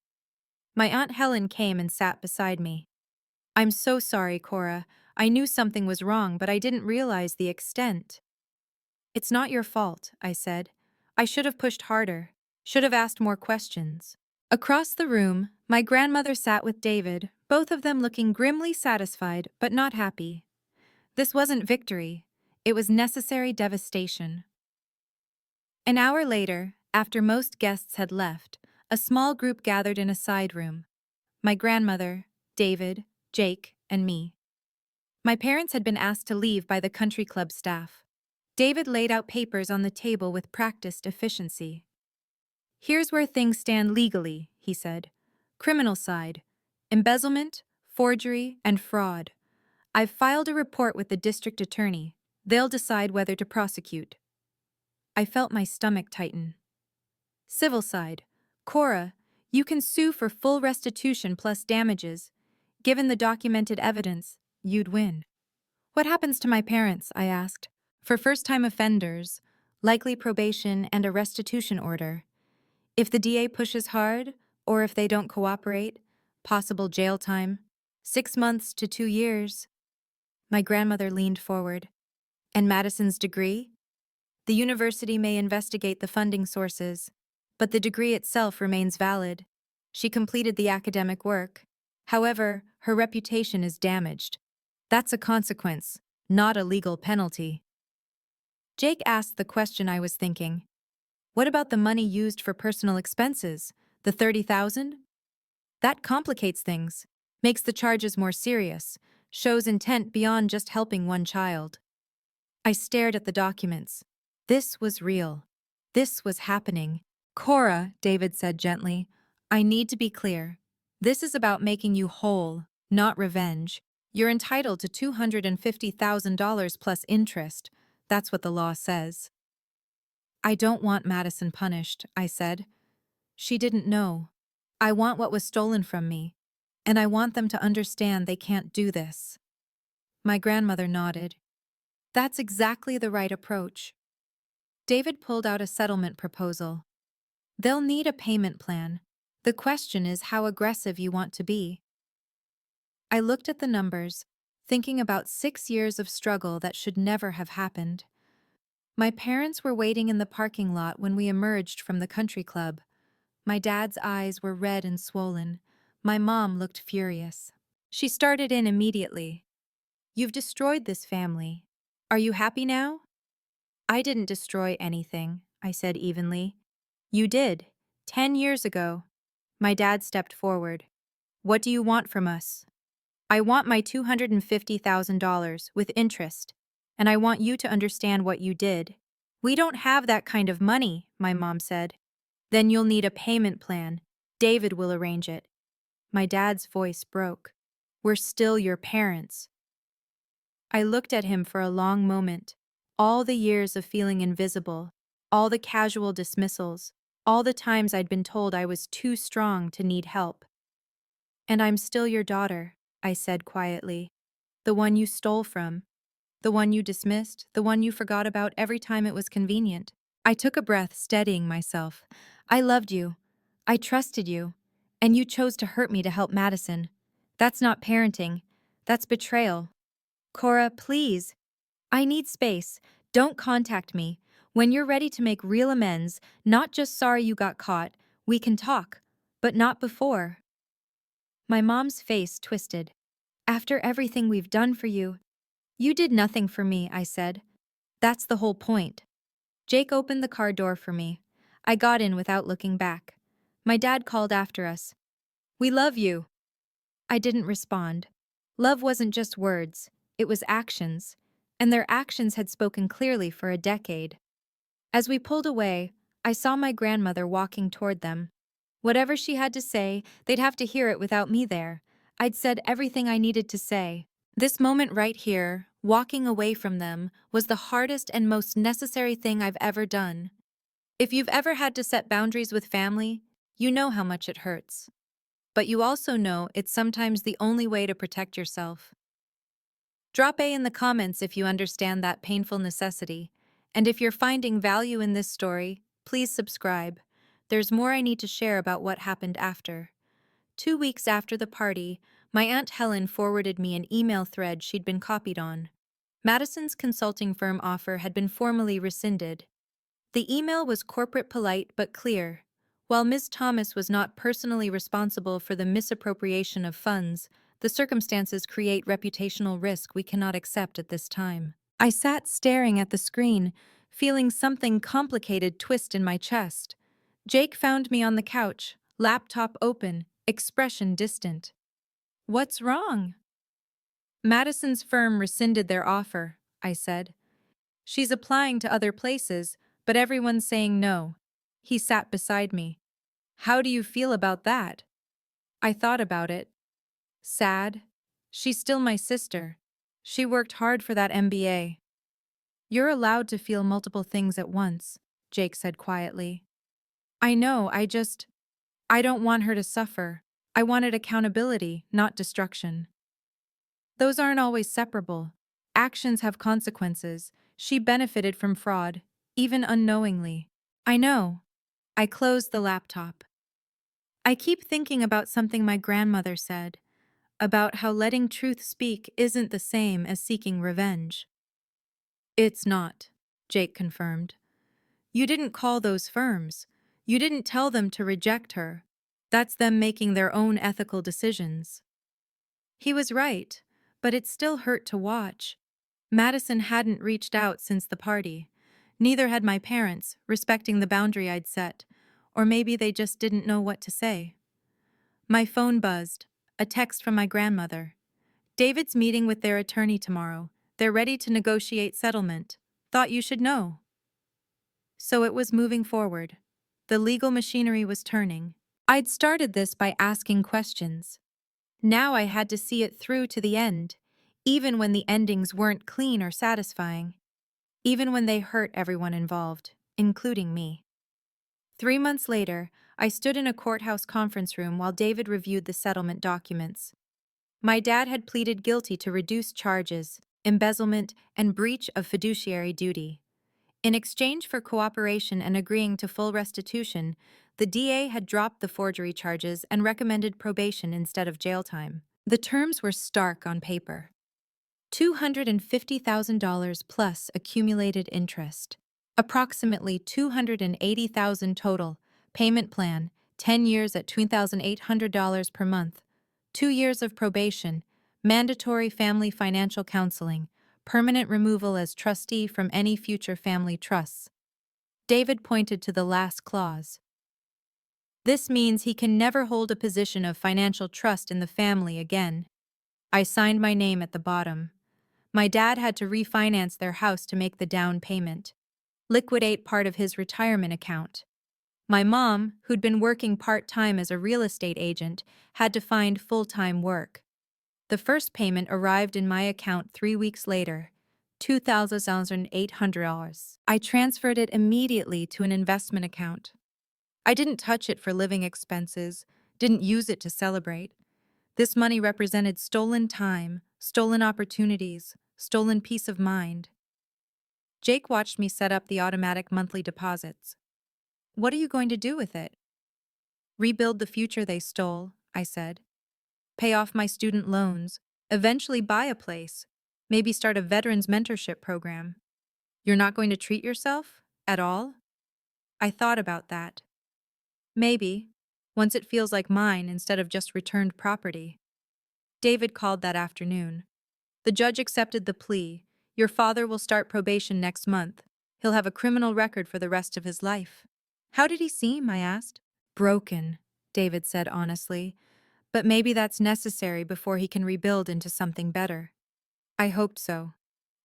My Aunt Helen came and sat beside me. "I'm so sorry, Cora. I knew something was wrong, but I didn't realize the extent." "It's not your fault," I said. "I should have pushed harder, should have asked more questions." Across the room, my grandmother sat with David, both of them looking grimly satisfied but not happy. This wasn't victory. It was necessary devastation. An hour later, after most guests had left, a small group gathered in a side room. My grandmother, David, Jake, and me. My parents had been asked to leave by the country club staff. David laid out papers on the table with practiced efficiency. "Here's where things stand legally," he said. "Criminal side: embezzlement, forgery, and fraud. I've filed a report with the district attorney. They'll decide whether to prosecute." I felt my stomach tighten. "Civil side: Cora, you can sue for full restitution plus damages. Given the documented evidence, you'd win." "What happens to my parents?" I asked. "For first-time offenders, likely probation and a restitution order. If the DA pushes hard, or if they don't cooperate, possible jail time, 6 months to 2 years." My grandmother leaned forward. And Madison's degree? The university may investigate the funding sources, but the degree itself remains valid. She completed the academic work. However, her reputation is damaged. That's a consequence, not a legal penalty. Jake asked the question I was thinking. What about the money used for personal expenses? The 30,000? That complicates things, makes the charges more serious, shows intent beyond just helping one child. I stared at the documents. This was real. This was happening. Cora, David said gently, I need to be clear. This is about making you whole, not revenge. You're entitled to $250,000 plus interest. That's what the law says. I don't want Madison punished, I said. She didn't know. I want what was stolen from me, and I want them to understand they can't do this. My grandmother nodded. That's exactly the right approach. David pulled out a settlement proposal. They'll need a payment plan. The question is how aggressive you want to be. I looked at the numbers, thinking about 6 years of struggle that should never have happened. My parents were waiting in the parking lot when we emerged from the country club. My dad's eyes were red and swollen. My mom looked furious. She started in immediately. You've destroyed this family. Are you happy now? I didn't destroy anything, I said evenly. You did. 10 years ago. My dad stepped forward. What do you want from us? I want my $250,000 with interest, and I want you to understand what you did. We don't have that kind of money, my mom said. Then you'll need a payment plan. David will arrange it. My dad's voice broke. We're still your parents. I looked at him for a long moment. All the years of feeling invisible, all the casual dismissals, all the times I'd been told I was too strong to need help. And I'm still your daughter, I said quietly. The one you stole from. The one you dismissed, the one you forgot about every time it was convenient. I took a breath, steadying myself. I loved you. I trusted you. And you chose to hurt me to help Madison. That's not parenting. That's betrayal. Cora, please. I need space. Don't contact me. When you're ready to make real amends, not just sorry you got caught, we can talk. But not before. My mom's face twisted. After everything we've done for you. You did nothing for me, I said. That's the whole point. Jake opened the car door for me. I got in without looking back. My dad called after us. We love you. I didn't respond. Love wasn't just words, it was actions. And their actions had spoken clearly for a decade. As we pulled away, I saw my grandmother walking toward them. Whatever she had to say, they'd have to hear it without me there. I'd said everything I needed to say. This moment right here, walking away from them, was the hardest and most necessary thing I've ever done. If you've ever had to set boundaries with family, you know how much it hurts. But you also know it's sometimes the only way to protect yourself. Drop A in the comments if you understand that painful necessity. And if you're finding value in this story, please subscribe. There's more I need to share about what happened after. 2 weeks after the party, my Aunt Helen forwarded me an email thread she'd been copied on. Madison's consulting firm offer had been formally rescinded. The email was corporate polite but clear. While Ms. Thomas was not personally responsible for the misappropriation of funds, the circumstances create reputational risk we cannot accept at this time. I sat staring at the screen, feeling something complicated twist in my chest. Jake found me on the couch, laptop open, expression distant. What's wrong? Madison's firm rescinded their offer, I said. She's applying to other places, but everyone's saying no. He sat beside me. How do you feel about that? I thought about it. Sad. She's still my sister. She worked hard for that MBA. You're allowed to feel multiple things at once, Jake said quietly. I know, I don't want her to suffer. I wanted accountability, not destruction. Those aren't always separable. Actions have consequences. She benefited from fraud, even unknowingly. I know. I closed the laptop. I keep thinking about something my grandmother said. about how letting truth speak isn't the same as seeking revenge. It's not, Jake confirmed. You didn't call those firms. You didn't tell them to reject her. That's them making their own ethical decisions. He was right, but it still hurt to watch. Madison hadn't reached out since the party. Neither had my parents, respecting the boundary I'd set, or maybe they just didn't know what to say. My phone buzzed, a text from my grandmother. David's meeting with their attorney tomorrow. They're ready to negotiate settlement. Thought you should know. So it was moving forward. The legal machinery was turning. I'd started this by asking questions. Now I had to see it through to the end, even when the endings weren't clean or satisfying, even when they hurt everyone involved, including me. 3 months later, I stood in a courthouse conference room while David reviewed the settlement documents. My dad had pleaded guilty to reduced charges, embezzlement, and breach of fiduciary duty. In exchange for cooperation and agreeing to full restitution, the DA had dropped the forgery charges and recommended probation instead of jail time. The terms were stark on paper. $250,000 plus accumulated interest. Approximately $280,000 total. Payment plan, 10 years at $2,800 per month. 2 years of probation. Mandatory family financial counseling. Permanent removal as trustee from any future family trusts. David pointed to the last clause. This means he can never hold a position of financial trust in the family again. I signed my name at the bottom. My dad had to refinance their house to make the down payment, liquidate part of his retirement account. My mom, who'd been working part-time as a real estate agent, had to find full-time work. The first payment arrived in my account 3 weeks later, $2,800. I transferred it immediately to an investment account. I didn't touch it for living expenses, didn't use it to celebrate. This money represented stolen time, stolen opportunities, stolen peace of mind. Jake watched me set up the automatic monthly deposits. What are you going to do with it? Rebuild the future they stole, I said. Pay off my student loans, eventually buy a place, maybe start a veterans mentorship program. You're not going to treat yourself? At all? I thought about that. Maybe, once it feels like mine instead of just returned property. David called that afternoon. The judge accepted the plea. Your father will start probation next month. He'll have a criminal record for the rest of his life. How did he seem? I asked. Broken, David said honestly. But maybe that's necessary before he can rebuild into something better. I hoped so.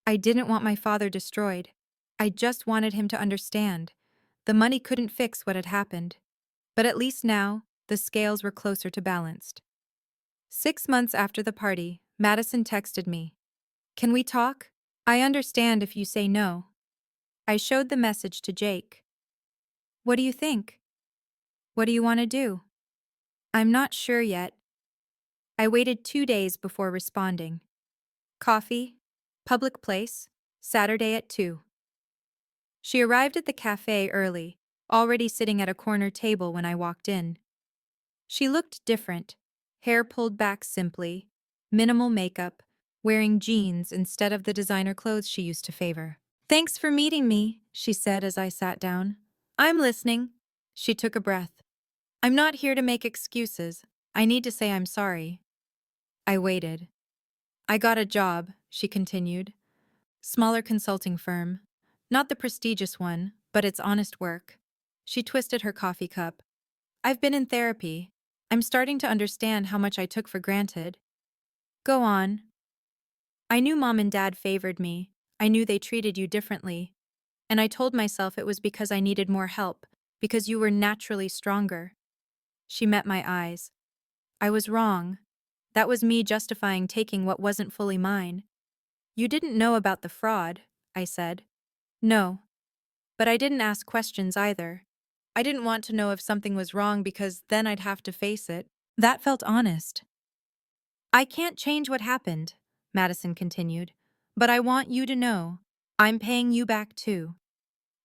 I didn't want my father destroyed. I just wanted him to understand. The money couldn't fix what had happened. But at least now, the scales were closer to balanced. 6 months after the party, Madison texted me. Can we talk? I understand if you say no. I showed the message to Jake. What do you think? What do you want to do? I'm not sure yet. I waited 2 days before responding. Coffee, public place, Saturday at 2. She arrived at the cafe early, already sitting at a corner table when I walked in. She looked different, hair pulled back simply, minimal makeup, wearing jeans instead of the designer clothes she used to favor. Thanks for meeting me, she said as I sat down. I'm listening. She took a breath. I'm not here to make excuses. I need to say I'm sorry. I waited. I got a job, she continued. Smaller consulting firm. Not the prestigious one, but it's honest work. She twisted her coffee cup. I've been in therapy. I'm starting to understand how much I took for granted. Go on. I knew Mom and Dad favored me. I knew they treated you differently. And I told myself it was because I needed more help, because you were naturally stronger. She met my eyes. I was wrong. That was me justifying taking what wasn't fully mine. You didn't know about the fraud, I said. No. But I didn't ask questions either. I didn't want to know if something was wrong because then I'd have to face it. That felt honest. I can't change what happened, Madison continued, but I want you to know I'm paying you back too.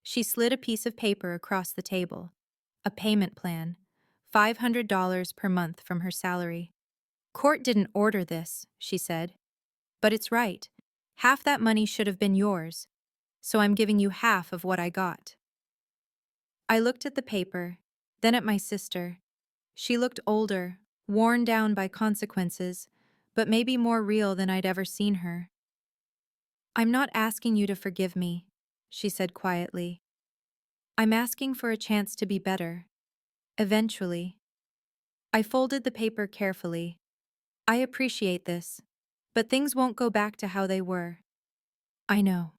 She slid a piece of paper across the table. A payment plan. $500 per month from her salary. Court didn't order this, she said. But it's right. Half that money should have been yours, so I'm giving you half of what I got. I looked at the paper, then at my sister. She looked older, worn down by consequences, but maybe more real than I'd ever seen her. I'm not asking you to forgive me, she said quietly. I'm asking for a chance to be better. Eventually. I folded the paper carefully. I appreciate this, but things won't go back to how they were. I know.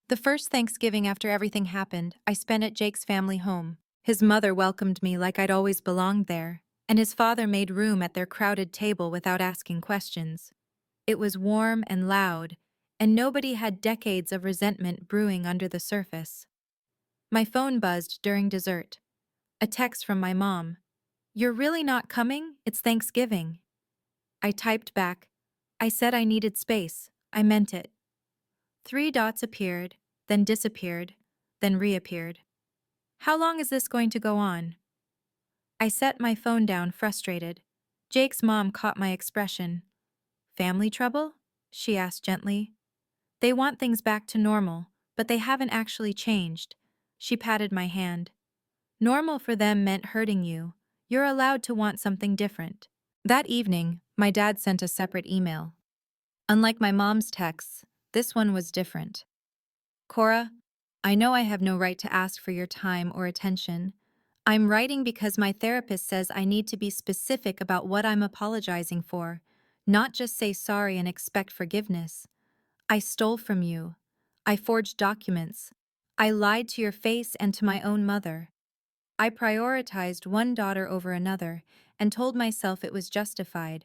The first Thanksgiving after everything happened, I spent at Jake's family home. His mother welcomed me like I'd always belonged there, and his father made room at their crowded table without asking questions. It was warm and loud, and nobody had decades of resentment brewing under the surface. My phone buzzed during dessert. A text from my mom. "You're really not coming? It's Thanksgiving." I typed back. I said I needed space. I meant it. 3 dots appeared, then disappeared, then reappeared. How long is this going to go on? I set my phone down, frustrated. Jake's mom caught my expression. "Family trouble?" she asked gently. "They want things back to normal, but they haven't actually changed." She patted my hand. "Normal for them meant hurting you. You're allowed to want something different." That evening, my dad sent a separate email. Unlike my mom's texts, this one was different. "Cora, I know I have no right to ask for your time or attention. I'm writing because my therapist says I need to be specific about what I'm apologizing for, not just say sorry and expect forgiveness. I stole from you. I forged documents. I lied to your face and to my own mother. I prioritized one daughter over another and told myself it was justified.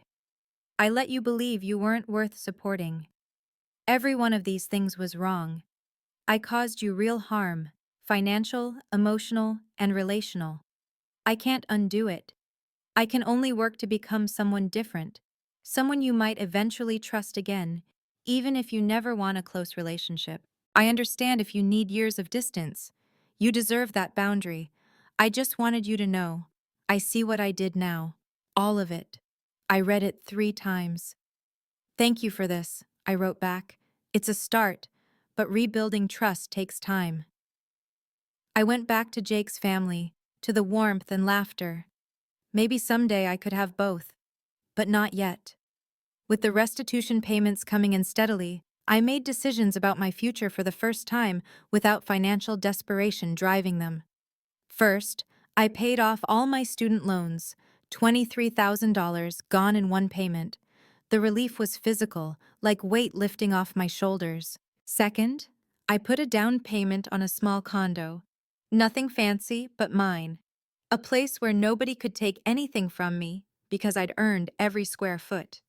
I let you believe you weren't worth supporting. Every one of these things was wrong. I caused you real harm, financial, emotional, and relational. I can't undo it. I can only work to become someone different, someone you might eventually trust again, even if you never want a close relationship. I understand if you need years of distance. You deserve that boundary. I just wanted you to know. I see what I did now. All of it. I read it 3 times. Thank you for this, I wrote back. It's a start, but rebuilding trust takes time. I went back to Jake's family, to the warmth and laughter. Maybe someday I could have both, but not yet. With the restitution payments coming in steadily, I made decisions about my future for the first time without financial desperation driving them. First, I paid off all my student loans, $23,000 gone in one payment. The relief was physical, like weight lifting off my shoulders. Second, I put a down payment on a small condo. Nothing fancy, but mine. A place where nobody could take anything from me because I'd earned every square foot.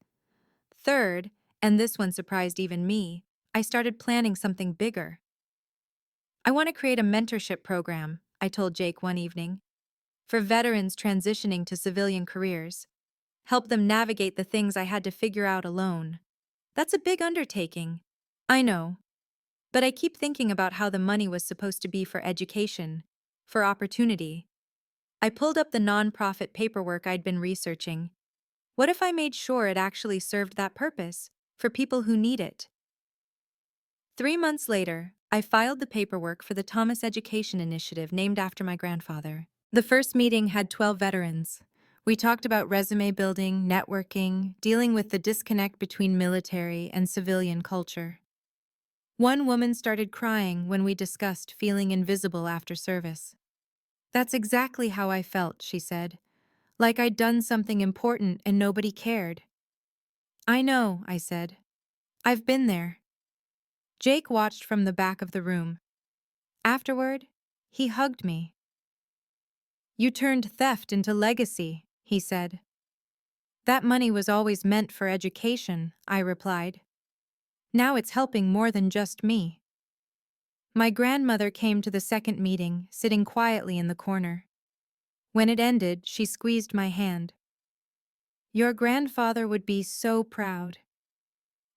Third, and this one surprised even me, I started planning something bigger. "I want to create a mentorship program," I told Jake one evening, "for veterans transitioning to civilian careers. Help them navigate the things I had to figure out alone." That's a big undertaking. I know. But I keep thinking about how the money was supposed to be for education, for opportunity. I pulled up the nonprofit paperwork I'd been researching. What if I made sure it actually served that purpose, for people who need it? 3 months later, I filed the paperwork for the Thomas Education Initiative named after my grandfather. The first meeting had 12 veterans. We talked about resume building, networking, dealing with the disconnect between military and civilian culture. One woman started crying when we discussed feeling invisible after service. "That's exactly how I felt," she said. "Like I'd done something important and nobody cared." "I know," I said. "I've been there." Jake watched from the back of the room. Afterward, he hugged me. "You turned theft into legacy," he said. "That money was always meant for education," I replied. "Now it's helping more than just me." My grandmother came to the second meeting, sitting quietly in the corner. When it ended, she squeezed my hand. "Your grandfather would be so proud."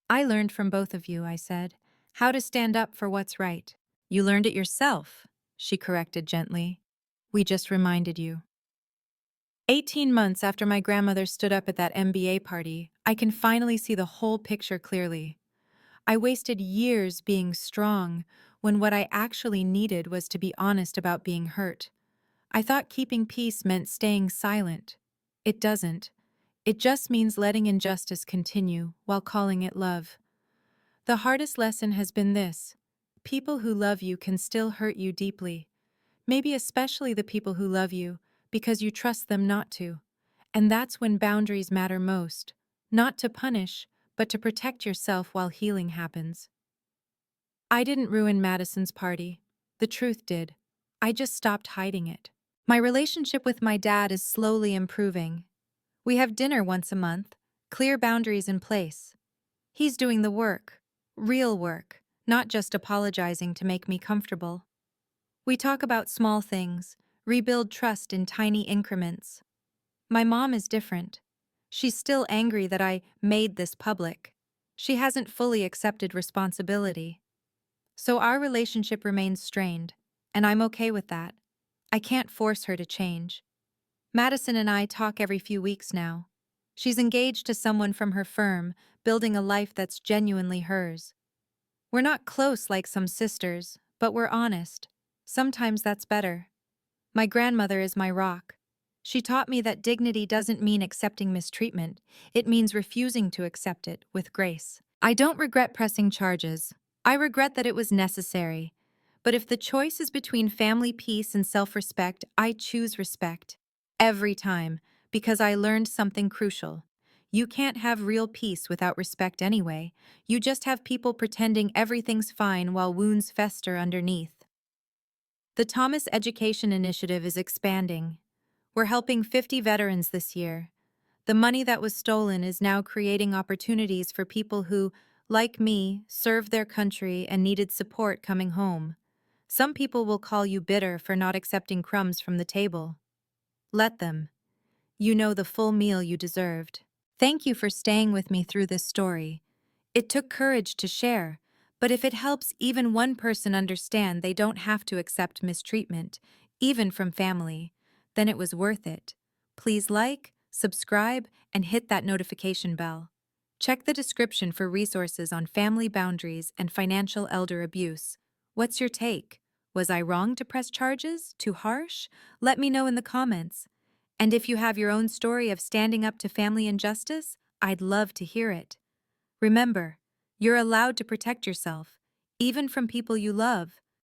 "I learned from both of you," I said, "how to stand up for what's right." "You learned it yourself," she corrected gently. "We just reminded you." 18 months after my grandmother stood up at that MBA party, I can finally see the whole picture clearly. I wasted years being strong when what I actually needed was to be honest about being hurt. I thought keeping peace meant staying silent. It doesn't. It just means letting injustice continue while calling it love. The hardest lesson has been this: people who love you can still hurt you deeply. Maybe especially the people who love you because you trust them not to. And that's when boundaries matter most. Not to punish, but to protect yourself while healing happens. I didn't ruin Madison's party. The truth did. I just stopped hiding it. My relationship with my dad is slowly improving. We have dinner once a month, clear boundaries in place. He's doing the work, real work, not just apologizing to make me comfortable. We talk about small things, rebuild trust in tiny increments. My mom is different. She's still angry that I made this public. She hasn't fully accepted responsibility. So our relationship remains strained, and I'm okay with that. I can't force her to change. Madison and I talk every few weeks now. She's engaged to someone from her firm, building a life that's genuinely hers. We're not close like some sisters, but we're honest. Sometimes that's better. My grandmother is my rock. She taught me that dignity doesn't mean accepting mistreatment, it means refusing to accept it with grace. I don't regret pressing charges. I regret that it was necessary. But if the choice is between family peace and self-respect, I choose respect. Every time, because I learned something crucial. You can't have real peace without respect anyway. You just have people pretending everything's fine while wounds fester underneath. The Thomas Education Initiative is expanding. We're helping 50 veterans this year. The money that was stolen is now creating opportunities for people who, like me, served their country and needed support coming home. Some people will call you bitter for not accepting crumbs from the table. Let them. You know the full meal you deserved. Thank you for staying with me through this story. It took courage to share, but if it helps even one person understand they don't have to accept mistreatment, even from family, then it was worth it. Please like, subscribe, and hit that notification bell. Check the description for resources on family boundaries and financial elder abuse. What's your take? Was I wrong to press charges? Too harsh? Let me know in the comments. And if you have your own story of standing up to family injustice, I'd love to hear it. Remember, you're allowed to protect yourself, even from people you love.